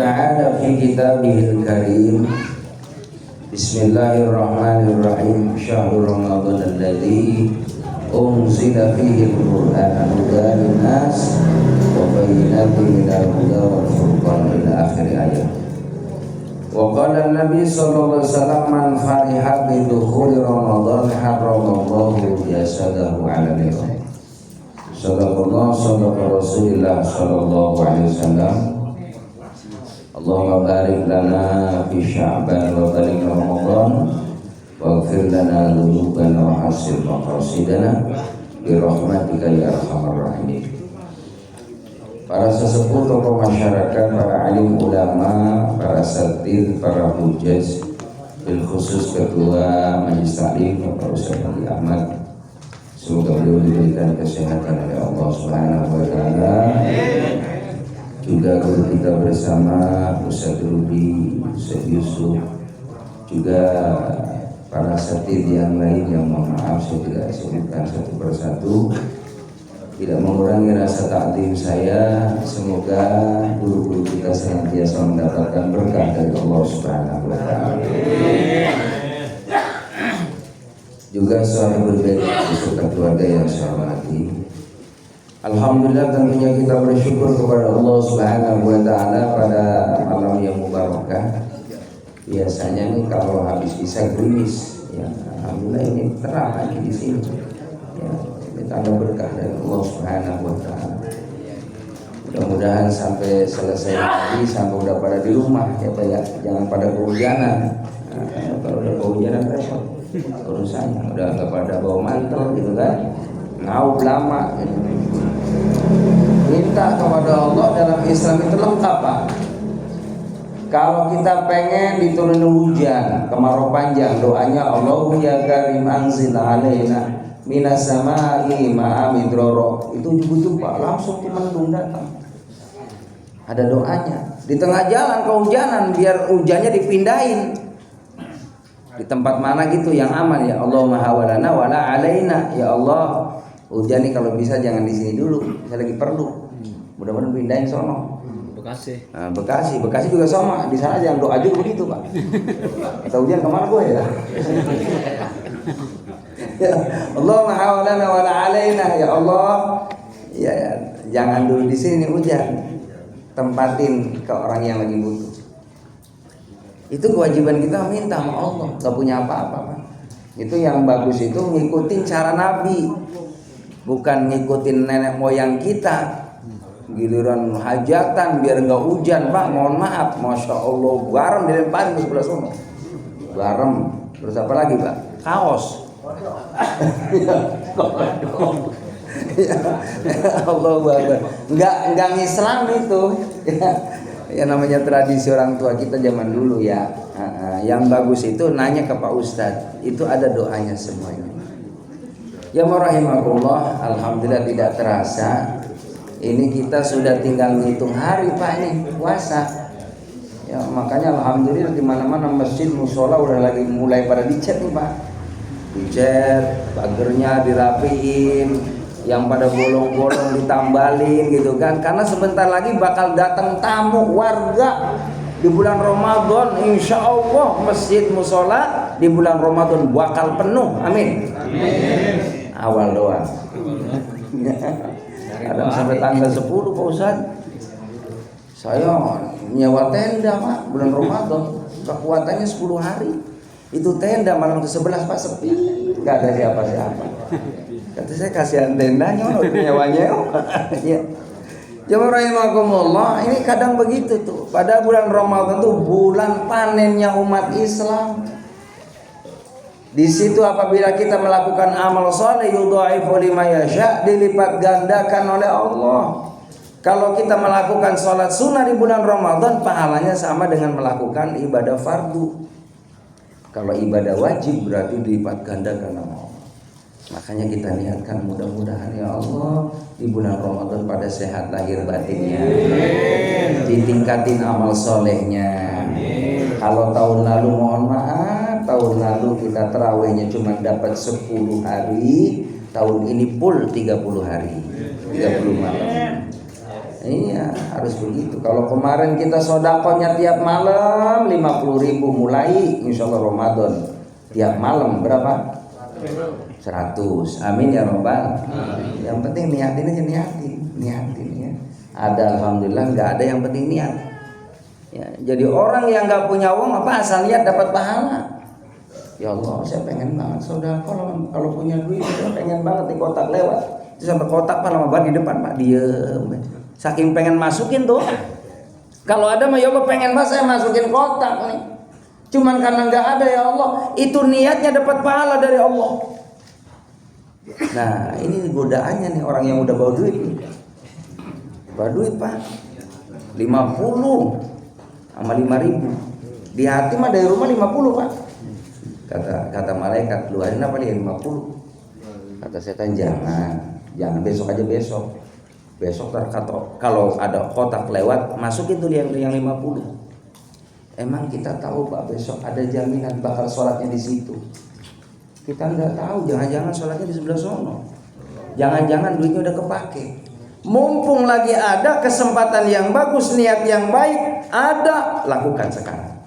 ta'ala fi kitabihil karim. Bismillahirrahmanirrahim. Syahrul Ramadan alladzi unzila fihi al-Qur'an hudan lin-nas wa bayyinatin minal huda wal furqan ila akhir ayat. Wa qala an-nabi sallallahu alaihi wasallam man fariha bi dukhuli Ramadan harramallahu jasadahu 'ala nar. Sadaqa Rasulullah sallallahu alaihi wasallam. Allahumma barik lana fi Sya'ban wa barik Ramadan waghfir lana dzunubana wa hasil maqasidana bi rahmatika ya arhamar rahimin. Para sesepuh tokoh masyarakat, para alim ulama, para satid, para hujjaj, bil khusus ketua Majelis Taklim Bapak Ustaz Ali Ahmad, semoga beliau diberikan kesehatan oleh Allah Subhanahu wa taala. Juga guru kita bersama Ustaz Rubi, Ustaz Yusuf, juga para satid yang lain yang mohon maaf saya tidak sebutkan satu persatu, tidak mengurangi rasa taklim saya. Semoga guru-guru kita senantiasa mendapatkan berkah dari Allah Subhanahu wa taala. Juga sahabat berbeda beserta keluarga yang saya hormati. Alhamdulillah, tentunya kita bersyukur kepada Allah Subhanahu wa taala pada malam yang mubarakah. Biasanya nih kalau habis isya gerimis, ya alhamdulillah ini terang lagi di sini. Ya, ini tanda berkah dari Allah Subhanahu wa taala. Mudah-mudahan sampai selesai lagi, sampai udah pada di rumah ya Pak ya, jangan pada kehujanan. Nah, kalau udah kehujanan repot urusannya, udah nggak pada bawa mantel gitu kan, ngau lama gitu. Minta kepada Allah dalam Islam itu lengkap Pak. Kalau kita pengen diturunin hujan, kemarau panjang, doanya Allahu ya karim anzil alaina minas samai ma'a midrara. Itu butuh Pak, langsung mendung datang. Ada doanya. Di tengah jalan kehujanan, biar hujannya dipindahin di tempat mana gitu yang aman ya. Allahumma hawalana wala alaina. Ya Allah, hujan nih kalau bisa jangan di sini dulu, saya lagi perlu. Mudah-mudahan pindahin sono. Bekasi. Nah, Bekasi juga sama. Di sana jangan doa juga begitu Pak. Atau hujan kemana gue ya? Ya Allahumma hawalana wala alaina. Ya Allah, ya jangan dulu di sini hujan. Tempatin ke orang yang lagi butuh. Itu kewajiban kita minta sama Allah. Gak punya apa-apa Pak. Itu yang bagus itu ngikutin cara Nabi, bukan ngikutin nenek moyang kita. Giliran hajatan biar nggak hujan Pak, mohon maaf, masya Allah garam dilemparin di sebelah sana. Garam, terus apa lagi Pak? Kaos. Ya Allah Akbar. Nggak ngislam itu. Ya namanya tradisi orang tua kita zaman dulu ya. Yang bagus itu nanya ke Pak Ustadz, itu ada doanya semuanya. Ya rahimakumullah, alhamdulillah tidak terasa ini kita sudah tinggal ngitung hari Pak nih puasa. Ya makanya alhamdulillah di mana-mana masjid musola udah lagi mulai pada dicat nih Pak. Dicat, pagernya dirapiin, yang pada bolong-bolong ditambalin gitu kan. Karena sebentar lagi bakal datang tamu warga di bulan Ramadan, insya Allah masjid musola di bulan Ramadan bakal penuh. Amin. Amin. Awal doang. Kadang sampai tanggal 10 Pak Ustaz, saya nyewa tenda Pak bulan Ramadan, kekuatannya 10 hari. Itu tenda malam ke-11 Pak sepi, gak ada siapa-siapa. Kata saya kasihan tendanya, nyewanya. Ya. Jemaah rahimakumullah, ini kadang begitu tuh. Pada bulan Ramadan tuh bulan panennya umat Islam. Di situ apabila kita melakukan amal soleh yudhaifu liman yasha, dilipat gandakan oleh Allah. Kalau kita melakukan sholat sunnah di bulan Ramadan, pahalanya sama dengan melakukan ibadah fardu. Kalau ibadah wajib berarti dilipat gandakan oleh Allah. Makanya kita niatkan mudah-mudahan ya Allah di bulan Ramadan pada sehat lahir batinnya, ditingkatin amal solehnya. Kalau tahun lalu mohon maaf, tahun lalu kita terawihnya cuma dapat 10 hari, tahun ini full 30 hari, 30 malam. Iya, harus begitu. Kalau kemarin kita sodakonya tiap malam 50.000, mulai insya Allah Ramadan tiap malam berapa? 100. Amin ya robbal. Yang penting niatin aja, niatin ya. Ada alhamdulillah, nggak ada yang penting niat. Ya, jadi orang yang nggak punya uang apa asal niat dapat pahala. Ya Allah, saya pengen banget sodako, kalau punya duit saya pengen banget di kotak lewat. Terus sampai kotak pak lama banget di depan pak diem. Saking pengen masukin tuh. Kalau ada mah ya Allah pengen banget saya masukin kotak nih. Cuman karena nggak ada ya Allah, itu niatnya dapat pahala dari Allah. Nah ini godaannya nih orang yang udah bawa duit nih. Bawa duit pak 50 sama 5.000. Di hati mah dari rumah 50 pak. Kata malaikat, keluarin apa dia 50. Kata setan jangan besok aja besok kalau ada kotak lewat masukin tuh yang 50. Emang kita tahu pak besok ada jaminan bakal sholatnya di situ? Kita nggak tahu, jangan-jangan sholatnya di sebelah sono, jangan-jangan duitnya udah kepake. Mumpung lagi ada kesempatan yang bagus, niat yang baik ada, lakukan sekarang.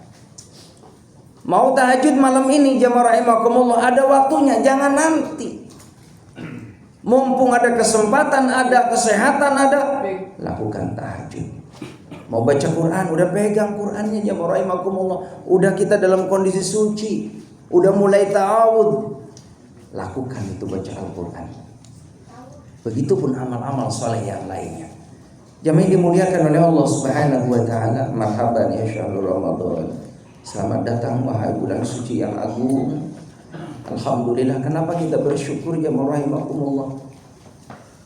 Mau tahajud malam ini jamaah rahimakumullah, ada waktunya, jangan nanti. Mumpung ada kesempatan, ada kesehatan, ada, lakukan tahajud. Mau baca Quran, udah pegang Qurannya jamaah rahimakumullah. Udah kita dalam kondisi suci, udah mulai ta'awud, lakukan itu baca Al-Quran. Begitupun amal-amal soleh yang lainnya. Jamaah dimuliakan oleh Allah Subhanahu wa taala. Marhaban ya syahrul Ramadan. Selamat datang wahai bulan suci yang agung. Alhamdulillah, kenapa kita bersyukur ya rahimakumullah.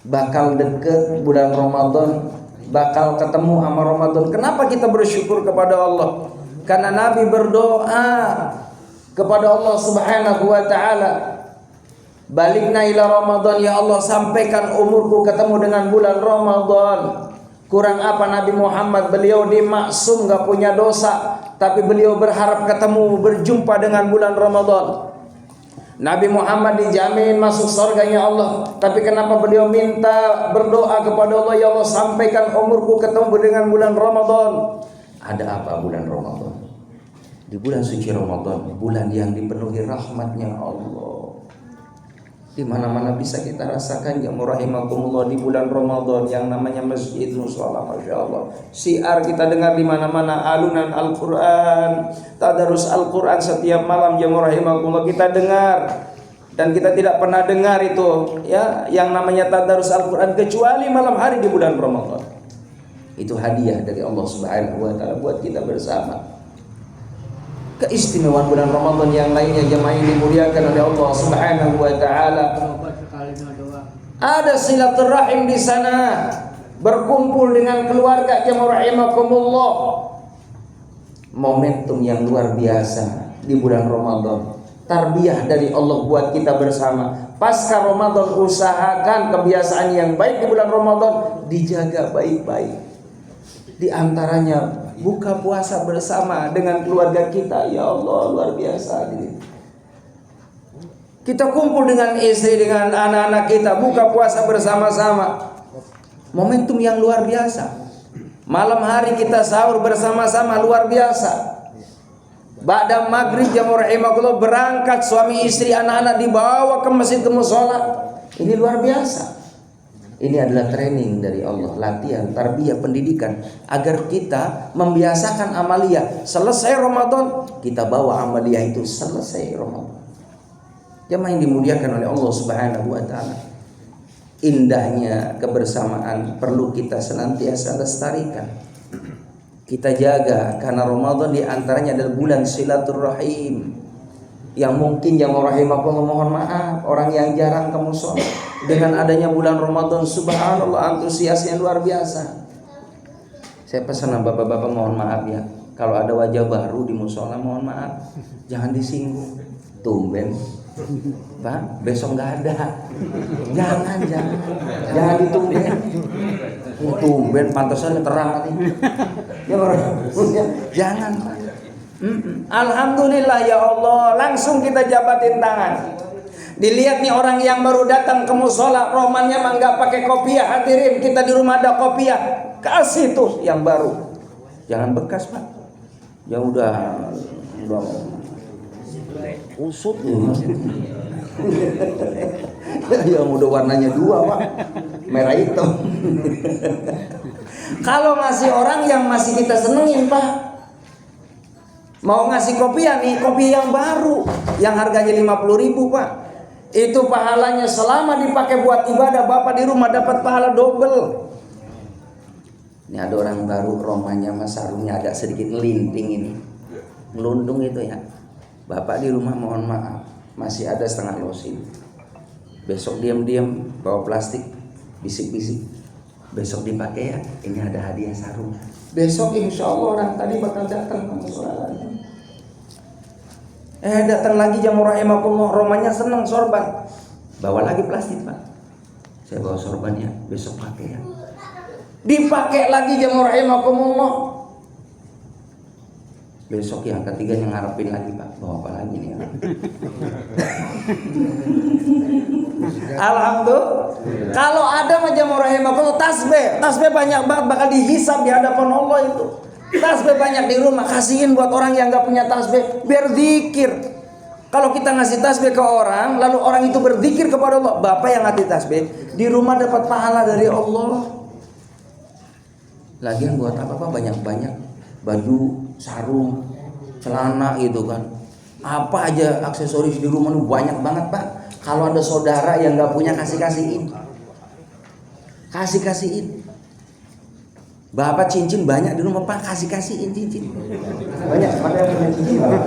Bakal deket bulan Ramadan, bakal ketemu sama Ramadan. Kenapa kita bersyukur kepada Allah? Karena Nabi berdoa kepada Allah Subhanahu wa taala, balikna ila Ramadan, ya Allah sampaikan umurku ketemu dengan bulan Ramadan. Kurang apa Nabi Muhammad, beliau dimaksum gak punya dosa, tapi beliau berharap ketemu berjumpa dengan bulan Ramadan. Nabi Muhammad dijamin masuk surganya Allah, tapi kenapa beliau minta berdoa kepada Allah, ya Allah sampaikan umurku ketemu dengan bulan Ramadan. Ada apa bulan Ramadan? Di bulan suci Ramadan, bulan yang dipenuhi rahmatnya Allah. Di mana-mana bisa kita rasakan ya rahimakumullah di bulan Ramadan yang namanya masjid mushola, masya Allah. Syiar kita dengar di mana-mana, alunan Al-Quran, tadarus Al-Quran setiap malam ya rahimakumullah kita dengar. Dan kita tidak pernah dengar itu ya yang namanya tadarus Al-Quran kecuali malam hari di bulan Ramadan. Itu hadiah dari Allah Subhanahu wa taala buat kita bersama. Keistimewaan bulan Ramadan yang lainnya jemaah yang dimuliakan oleh Allah Subhanahu wa taala. Ada silaturahim di sana, berkumpul dengan keluarga jemaah rahimakumullah. Momentum yang luar biasa di bulan Ramadan. Tarbiyah dari Allah buat kita bersama. Pasca Ramadan usahakan kebiasaan yang baik di bulan Ramadan dijaga baik-baik. Di antaranya buka puasa bersama dengan keluarga kita. Ya Allah, luar biasa ini. Kita kumpul dengan istri, dengan anak-anak kita, buka puasa bersama-sama. Momentum yang luar biasa. Malam hari kita sahur bersama-sama, luar biasa. Ba'da maghrib jamaah rahimakumullah berangkat suami istri anak-anak dibawa ke masjid ke mushola. Ini luar biasa. Ini adalah training dari Allah, latihan, tarbiyah, pendidikan agar kita membiasakan amaliyah. Selesai Ramadan, kita bawa amaliyah itu selesai Ramadan. Jemaah yang dimuliakan oleh Allah Subhanahu wa taala. Indahnya kebersamaan perlu kita senantiasa lestarikan. Kita jaga karena Ramadan di antaranya adalah bulan silaturahim. Yang mungkin yang rahimakumullah mohon maaf, orang yang jarang ke mushola. Dengan adanya bulan Ramadan, subhanallah antusiasnya luar biasa. Saya pesan bapak-bapak mohon maaf ya, kalau ada wajah baru di mushola mohon maaf, jangan disinggung. Tumben Pak, besok nggak ada. Jangan ditumben. Tumben pantasan terang nanti. Ya, jangan Pak. Alhamdulillah ya Allah, langsung kita jabatin tangan. Dilihat nih orang yang baru datang ke mushola, romannya mah nggak pakai kopiah. Hadirin, kita di rumah ada kopiah. kasih tuh yang baru. Jangan bekas Pak, yang udah usut yang udah warnanya dua Pak, merah hitam. Kalau ngasih orang yang masih kita senengin Pak, mau ngasih kopi ya nih, kopi yang baru yang harganya 50.000 Pak, itu pahalanya selama dipakai buat ibadah Bapak di rumah dapat pahala double. Ini ada orang baru, romanya mas sarungnya agak sedikit melinting ini, melundung itu ya. Bapak di rumah mohon maaf masih ada setengah losin. Besok diam-diam bawa plastik, bisik-bisik, besok dipakai ya, ini ada hadiah sarung. Besok insya Allah orang tadi bakal datang ke lagi. Datang lagi jamur rahimakumullah, romanya senang sorban, bawa lagi plastik Pak. Saya bawa sorban ya, besok pakai ya. Dipakai lagi jamur rahimakumullah. Besok yang ketiga yang ngarepin lagi Pak, bawa apa lagi nih? Alhamdulillah. Kalau ada jamur rahimakumullah tasbih banyak banget bakal dihisab di hadapan Allah itu. Tasbih banyak di rumah, kasihin buat orang yang nggak punya tasbih, biar zikir. Kalau kita ngasih tasbih ke orang, lalu orang itu berzikir kepada Allah, Bapak yang ngasih tasbih di rumah dapat pahala dari Allah. Lagian buat apa Pak banyak-banyak baju, sarung, celana gitu kan. Apa aja aksesoris di rumah lu banyak banget Pak. Kalau ada saudara yang nggak punya kasih-kasihin. Kasih-kasihin. Bapak cincin banyak di rumah Pak, kasih-kasihin cincin. Banyak pada yang punya cincin Pak.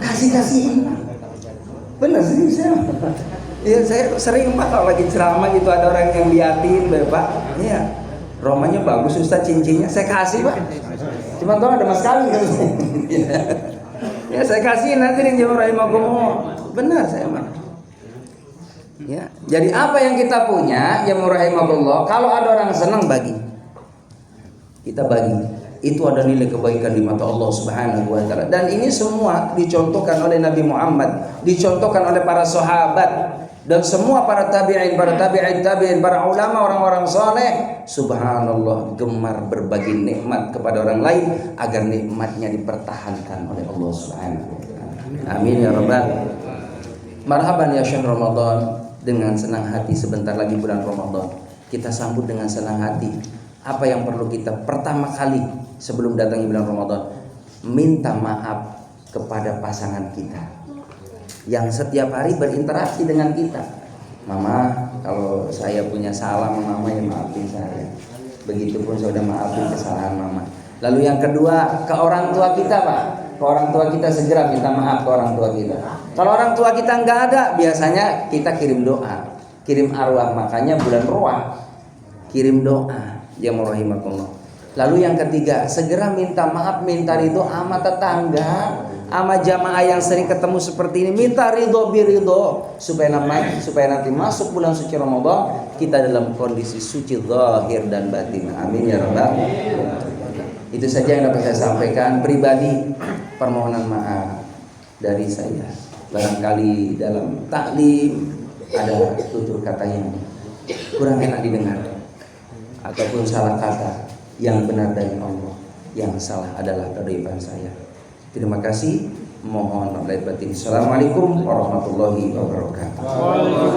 Kasih-kasihin. Bener sih saya. Iya saya sering Pak kalau lagi ceramah gitu ada orang yang liatin Bapak, iya romanya bagus Ustaz cincinnya, saya kasih Pak. Cuma tuh ada mas kali kan. Ya saya kasih nanti nih jamur rahimakumullah. Benar saya Pak. Ya, jadi apa yang kita punya jamur rahimakumullah, kalau ada orang senang bagi, kita bagi. Itu ada nilai kebaikan di mata Allah Subhanahu wa taala. Dan ini semua dicontohkan oleh Nabi Muhammad, dicontohkan oleh para sahabat dan semua para tabi'in, para ulama, orang-orang saleh. Subhanallah, gemar berbagi nikmat kepada orang lain agar nikmatnya dipertahankan oleh Allah Subhanahu wa taala. Amin ya rabbal. Marhaban ya syahr Ramadan, dengan senang hati sebentar lagi bulan Ramadan. Kita sambut dengan senang hati. Apa yang perlu kita pertama kali sebelum datangnya bulan Ramadan? Minta maaf kepada pasangan kita yang setiap hari berinteraksi dengan kita. Mama, kalau saya punya salah mama ya maafin saya. Begitupun saya udah maafin kesalahan mama. Lalu yang kedua, ke orang tua kita Pak. Ke orang tua kita segera minta maaf ke orang tua kita. Kalau orang tua kita nggak ada, biasanya kita kirim doa, kirim arwah. Makanya bulan Roah kirim doa. Ya rahimakumullah. Lalu yang ketiga, segera minta maaf, minta ridho sama tetangga, sama jamaah yang sering ketemu seperti ini. Minta ridho biridho supaya nanti masuk bulan suci Ramadan kita dalam kondisi suci zahir dan batin. Amin ya rabbal. Itu saja yang dapat saya sampaikan. Pribadi permohonan maaf dari saya. Barangkali dalam taklim ada tutur kata yang kurang enak didengar ataupun salah kata, yang benar dari Allah, yang salah adalah kearifan saya. Terima kasih, mohon maaf lahir batin. Assalamualaikum warahmatullahi wabarakatuh.